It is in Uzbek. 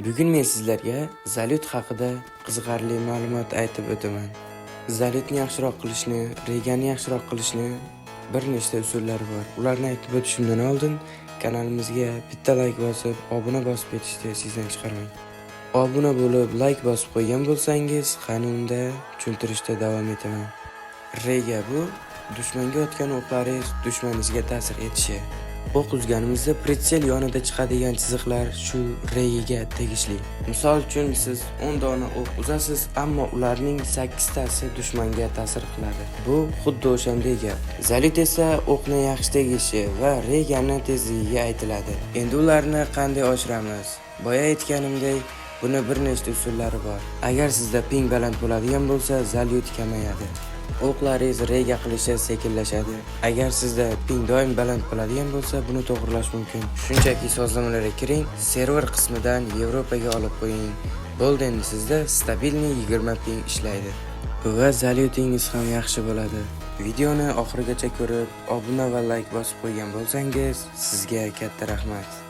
Bugun men sizlarga Zalyut haqida qiziqarli ma'lumot aytib o'taman. Zalyutni yaxshiroq qilishni, regani yaxshiroq qilishni bir nechta usullari bor. Ularni aytib o'tishimdan oldin kanalimizga bitta like bosib, obuna bosib ketishni sizdan chiqarmang. Obuna bo'lib, like bosib qo'ygan bo'lsangiz, qani unda tushuntirishda davom etaman. Rega bu dushmanga otgan o'qlaringiz dushmaningizga ta'sir etishi. O'q uzganimizda pritsel yonida chiqadigan chiziqlar shu regaga tegishli. Misol uchun siz 10 dona o'q uzasiz, ammo ularning 8 tasi dushmanga ta'sir qiladi. Bu xuddi o'shanday gap. Zalyut esa o'qni yaxshi tegishi va regani tezligiga aytiladi. Endi ularni qanday oshiramiz? Boya aytganimdek, buni bir nechta usullari bor. Agar sizda ping baland bo'ladigan bo'lsa, zalyut kamayadi. O'qlaringiz rega qilishi sekinlashadi. Agar sizda ping doim baland bo'ladigan bo'lsa, buni to'g'rilash mumkin. Shunchaki sozlamalarga kiring, server qismidan Yevropaga olib qo'ying. Bo'ldi, endi sizda stabilniy 20 ping ishlaydi. Va zalyutingiz ham yaxshi bo'ladi. Videoni oxirigacha ko'rib, obuna va like bosib qo'ygan bo'lsangiz, sizga katta rahmat.